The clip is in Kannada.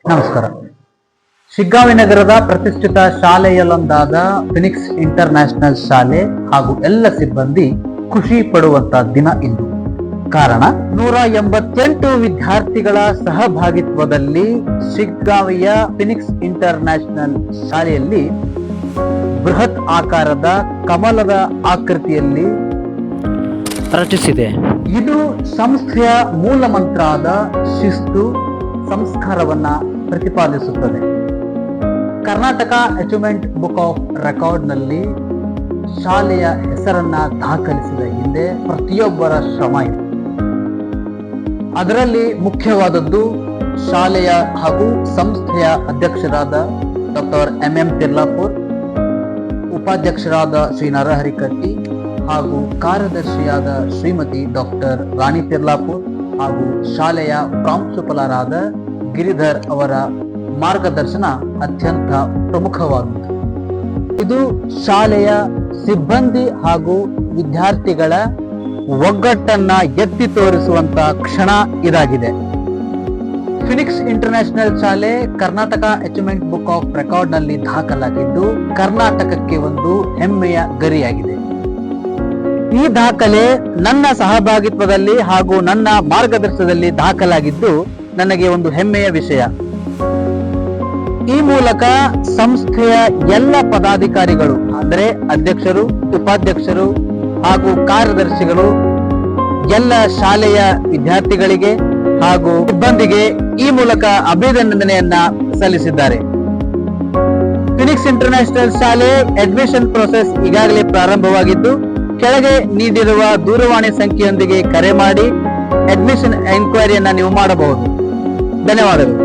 ನಮಸ್ಕಾರ. ಶಿಗ್ಗಾವಿ ನಗರದ ಪ್ರತಿಷ್ಠಿತ ಶಾಲೆಯಲ್ಲೊಂದಾದ ಫಿನಿಕ್ಸ್ ಇಂಟರ್ನ್ಯಾಷನಲ್ ಶಾಲೆ ಹಾಗೂ ಎಲ್ಲ ಸಿಬ್ಬಂದಿ ಖುಷಿ ಪಡುವಂತ ದಿನ ಇಂದು. ಕಾರಣ 188 ವಿದ್ಯಾರ್ಥಿಗಳ ಸಹಭಾಗಿತ್ವದಲ್ಲಿ ಶಿಗ್ಗಾವಿಯ ಫಿನಿಕ್ಸ್ ಇಂಟರ್ನ್ಯಾಷನಲ್ ಶಾಲೆಯಲ್ಲಿ ಬೃಹತ್ ಆಕಾರದ ಕಮಲದ ಆಕೃತಿಯಲ್ಲಿ ರಚಿಸಿದೆ. ಇದು ಸಂಸ್ಥೆಯ ಮೂಲ ಮಂತ್ರಾದ ಶಿಸ್ತು ಸಂಸ್ಕಾರವನ್ನ ಪ್ರತಿಪಾದಿಸುತ್ತದೆ. ಕರ್ನಾಟಕ ಅಚೀವ್ಮೆಂಟ್ ಬುಕ್ ಆಫ್ ರೆಕಾರ್ಡ್ನಲ್ಲಿ ಶಾಲೆಯ ಹೆಸರನ್ನ ದಾಖಲಿಸಿದ ಹಿಂದೆ ಪ್ರತಿಯೊಬ್ಬರ ಶ್ರಮ ಇದೆ. ಅದರಲ್ಲಿ ಮುಖ್ಯವಾದದ್ದು ಶಾಲೆಯ ಹಾಗೂ ಸಂಸ್ಥೆಯ ಅಧ್ಯಕ್ಷರಾದ ಡಾಕ್ಟರ್ ಎಂ ತಿರ್ಲಾಪುರ್, ಉಪಾಧ್ಯಕ್ಷರಾದ ಶ್ರೀ ನರಹರಿ ಕಟ್ಟಿ ಹಾಗೂ ಕಾರ್ಯದರ್ಶಿಯಾದ ಶ್ರೀಮತಿ ಡಾಕ್ಟರ್ ರಾಣಿ ತಿರ್ಲಾಪುರ್ ಹಾಗೂ ಶಾಲೆಯ ಪ್ರಾಂಶುಪಾಲರಾದ ಗಿರಿಧರ್ ಅವರ ಮಾರ್ಗದರ್ಶನ ಅತ್ಯಂತ ಪ್ರಮುಖವಾದುದು. ಇದು ಶಾಲೆಯ ಸಿಬ್ಬಂದಿ ಹಾಗೂ ವಿದ್ಯಾರ್ಥಿಗಳ ಒಗ್ಗಟ್ಟನ್ನ ಎತ್ತಿ ತೋರಿಸುವಂತ ಕ್ಷಣ ಇದಾಗಿದೆ. ಫಿನಿಕ್ಸ್ ಇಂಟರ್ನ್ಯಾಷನಲ್ ಶಾಲೆ Karnataka achievement book of record ನಲ್ಲಿ ದಾಖಲಾಗಿದ್ದು ಕರ್ನಾಟಕಕ್ಕೆ ಒಂದು ಹೆಮ್ಮೆಯ ಗರಿಯಾಗಿದೆ. ಈ ದಾಖಲೆ ನನ್ನ ಸಹಭಾಗಿತ್ವದಲ್ಲಿ ಹಾಗೂ ನನ್ನ ಮಾರ್ಗದರ್ಶನದಲ್ಲಿ ದಾಖಲಾಗಿದ್ದು ನನಗೆ ಒಂದು ಹೆಮ್ಮೆಯ ವಿಷಯ. ಈ ಮೂಲಕ ಸಂಸ್ಥೆಯ ಎಲ್ಲ ಪದಾಧಿಕಾರಿಗಳು ಅಂದರೆ ಅಧ್ಯಕ್ಷರು, ಉಪಾಧ್ಯಕ್ಷರು ಹಾಗೂ ಕಾರ್ಯದರ್ಶಿಗಳು ಎಲ್ಲ ಶಾಲೆಯ ವಿದ್ಯಾರ್ಥಿಗಳಿಗೆ ಹಾಗೂ ಸಿಬ್ಬಂದಿಗೆ ಈ ಮೂಲಕ ಅಭಿನಂದನೆಯನ್ನ ಸಲ್ಲಿಸಿದ್ದಾರೆ. ಫಿನಿಕ್ಸ್ ಇಂಟರ್ನ್ಯಾಷನಲ್ ಶಾಲೆ ಅಡ್ಮಿಷನ್ ಪ್ರೋಸೆಸ್ ಈಗಾಗಲೇ ಪ್ರಾರಂಭವಾಗಿದ್ದು ಕೆಳಗೆ ನೀಡಿರುವ ದೂರವಾಣಿ ಸಂಖ್ಯೆಯೊಂದಿಗೆ ಕರೆ ಮಾಡಿ ಅಡ್ಮಿಷನ್ ಎನ್ಕ್ವೈರಿಯನ್ನ ನೀವು ಮಾಡಬಹುದು. ಧನ್ಯವಾದಗಳು.